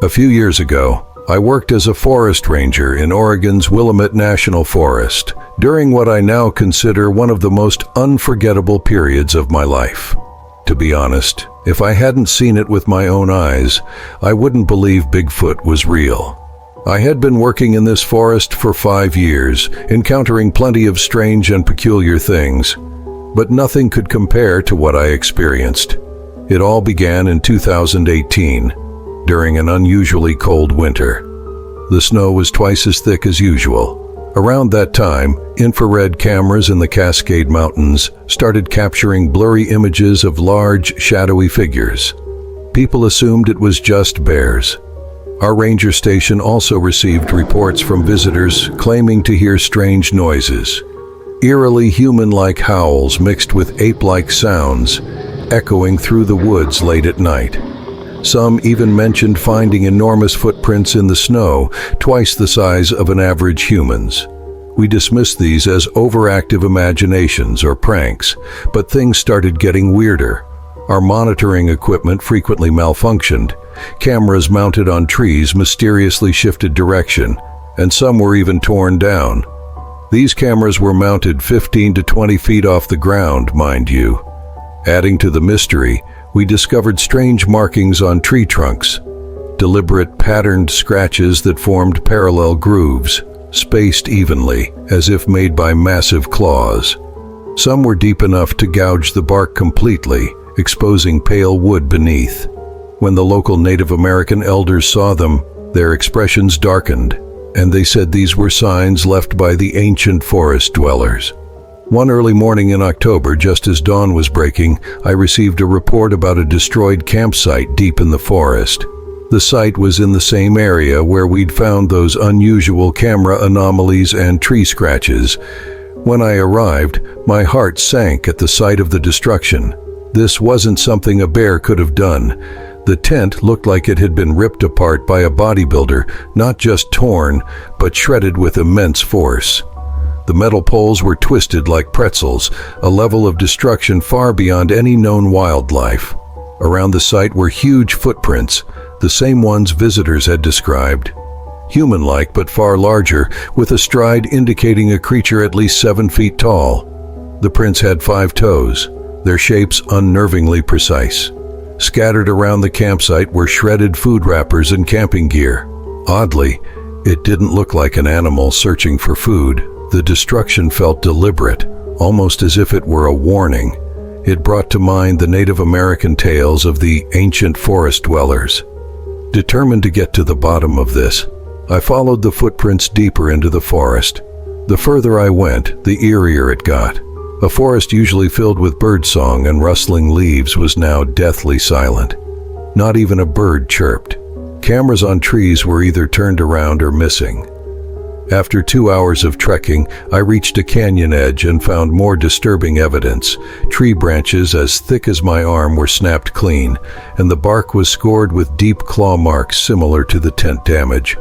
A few years ago, I worked as a forest ranger in Oregon's Willamette National Forest during what I now consider one of the most unforgettable periods of my life. To be honest, if I hadn't seen it with my own eyes, I wouldn't believe Bigfoot was real. I had been working in this forest for 5 years, encountering plenty of strange and peculiar things, but nothing could compare to what I experienced. It all began in 2018, during an unusually cold winter. The snow was twice as thick as usual. Around that time, infrared cameras in the Cascade Mountains started capturing blurry images of large, shadowy figures. People assumed it was just bears. Our ranger station also received reports from visitors claiming to hear strange noises, eerily human-like howls mixed with ape-like sounds, echoing through the woods late at night. Some even mentioned finding enormous footprints in the snow, twice the size of an average human's. We dismissed these as overactive imaginations or pranks, but things started getting weirder. Our monitoring equipment frequently malfunctioned. Cameras mounted on trees mysteriously shifted direction, and some were even torn down. These cameras were mounted 15 to 20 feet off the ground, mind you. Adding to the mystery, we discovered strange markings on tree trunks, deliberate patterned scratches that formed parallel grooves, spaced evenly, as if made by massive claws. Some were deep enough to gouge the bark completely, exposing pale wood beneath. When the local Native American elders saw them, their expressions darkened, and they said these were signs left by the ancient forest dwellers. One early morning in October, just as dawn was breaking, I received a report about a destroyed campsite deep in the forest. The site was in the same area where we'd found those unusual camera anomalies and tree scratches. When I arrived, my heart sank at the sight of the destruction. This wasn't something a bear could have done. The tent looked like it had been ripped apart by a bodybuilder, not just torn, but shredded with immense force. The metal poles were twisted like pretzels, a level of destruction far beyond any known wildlife. Around the site were huge footprints, the same ones visitors had described. Human-like but far larger, with a stride indicating a creature at least 7 feet tall. The prints had 5 toes, their shapes unnervingly precise. Scattered around the campsite were shredded food wrappers and camping gear. Oddly, it didn't look like an animal searching for food. The destruction felt deliberate, almost as if it were a warning. It brought to mind the Native American tales of the ancient forest dwellers. Determined to get to the bottom of this, I followed the footprints deeper into the forest. The further I went, the eerier it got. A forest usually filled with birdsong and rustling leaves was now deathly silent. Not even a bird chirped. Cameras on trees were either turned around or missing. After 2 hours of trekking, I reached a canyon edge and found more disturbing evidence. Tree branches as thick as my arm were snapped clean, and the bark was scored with deep claw marks similar to the tent damage.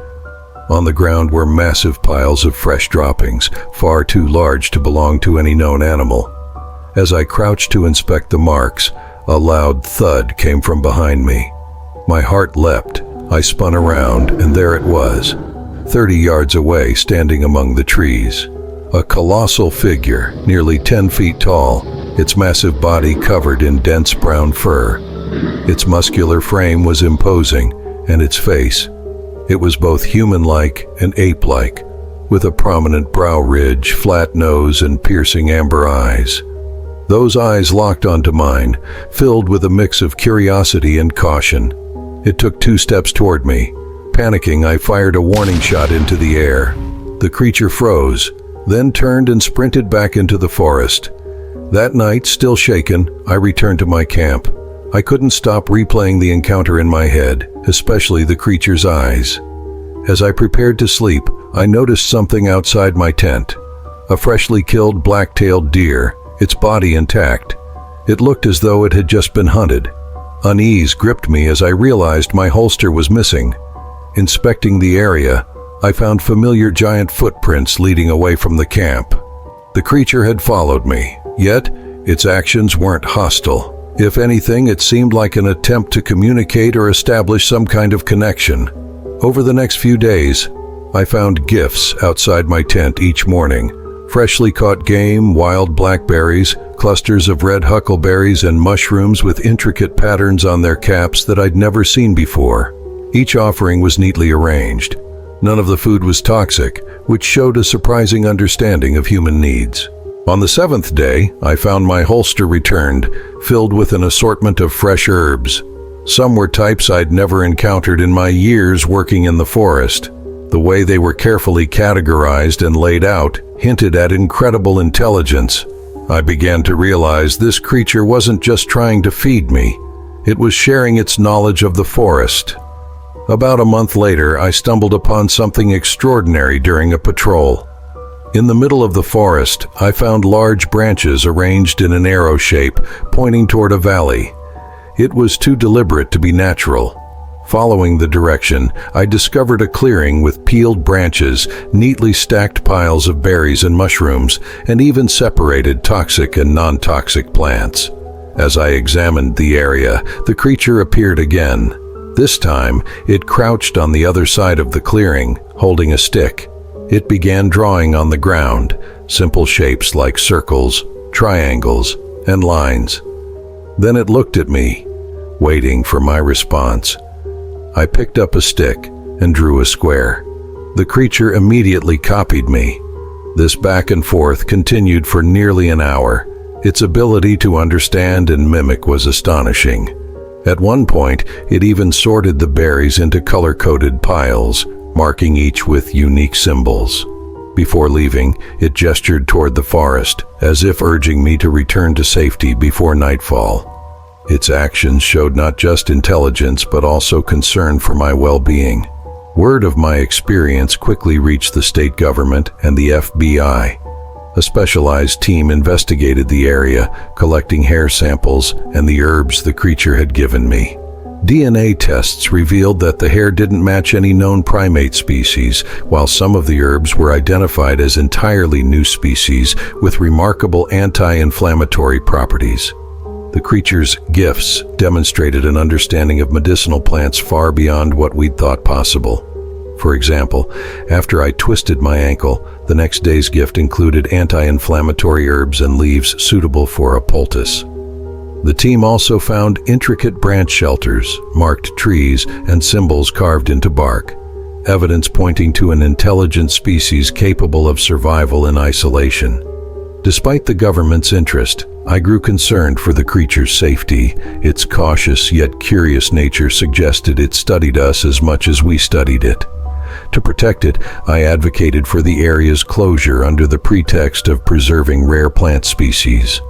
On the ground were massive piles of fresh droppings, far too large to belong to any known animal. As I crouched to inspect the marks, a loud thud came from behind me. My heart leapt. I spun around, and there it was, 30 yards away, standing among the trees. A colossal figure, nearly 10 feet tall, its massive body covered in dense brown fur. Its muscular frame was imposing, and its face, it was both human-like and ape-like, with a prominent brow ridge, flat nose, and piercing amber eyes. Those eyes locked onto mine, filled with a mix of curiosity and caution. It took 2 steps toward me. Panicking, I fired a warning shot into the air. The creature froze, then turned and sprinted back into the forest. That night, still shaken, I returned to my camp. I couldn't stop replaying the encounter in my head, especially the creature's eyes. As I prepared to sleep, I noticed something outside my tent. A freshly killed black-tailed deer, its body intact. It looked as though it had just been hunted. Unease gripped me as I realized my holster was missing. Inspecting the area, I found familiar giant footprints leading away from the camp. The creature had followed me, yet its actions weren't hostile. If anything, it seemed like an attempt to communicate or establish some kind of connection. Over the next few days, I found gifts outside my tent each morning. Freshly caught game, wild blackberries, clusters of red huckleberries, and mushrooms with intricate patterns on their caps that I'd never seen before. Each offering was neatly arranged. None of the food was toxic, which showed a surprising understanding of human needs. On the 7th day, I found my holster returned, filled with an assortment of fresh herbs. Some were types I'd never encountered in my years working in the forest. The way they were carefully categorized and laid out hinted at incredible intelligence. I began to realize this creature wasn't just trying to feed me. It was sharing its knowledge of the forest. About a month later, I stumbled upon something extraordinary during a patrol. In the middle of the forest, I found large branches arranged in an arrow shape, pointing toward a valley. It was too deliberate to be natural. Following the direction, I discovered a clearing with peeled branches, neatly stacked piles of berries and mushrooms, and even separated toxic and non-toxic plants. As I examined the area, the creature appeared again. This time, it crouched on the other side of the clearing, holding a stick. It began drawing on the ground, simple shapes like circles, triangles, and lines. Then it looked at me, waiting for my response. I picked up a stick and drew a square. The creature immediately copied me. This back and forth continued for nearly an hour. Its ability to understand and mimic was astonishing. At one point, it even sorted the berries into color-coded piles, marking each with unique symbols. Before leaving, it gestured toward the forest, as if urging me to return to safety before nightfall. Its actions showed not just intelligence but also concern for my well-being. Word of my experience quickly reached the state government and the FBI. A specialized team investigated the area, collecting hair samples and the herbs the creature had given me. DNA tests revealed that the hair didn't match any known primate species, while some of the herbs were identified as entirely new species with remarkable anti-inflammatory properties. The creature's gifts demonstrated an understanding of medicinal plants far beyond what we'd thought possible. For example, after I twisted my ankle, the next day's gift included anti-inflammatory herbs and leaves suitable for a poultice. The team also found intricate branch shelters, marked trees, and symbols carved into bark, evidence pointing to an intelligent species capable of survival in isolation. Despite the government's interest, I grew concerned for the creature's safety. Its cautious yet curious nature suggested it studied us as much as we studied it. To protect it, I advocated for the area's closure under the pretext of preserving rare plant species.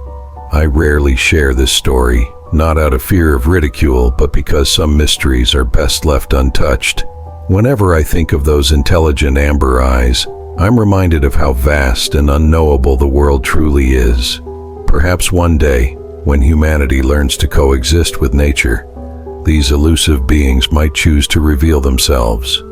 I rarely share this story, not out of fear of ridicule, but because some mysteries are best left untouched. Whenever I think of those intelligent amber eyes, I'm reminded of how vast and unknowable the world truly is. Perhaps one day, when humanity learns to coexist with nature, these elusive beings might choose to reveal themselves.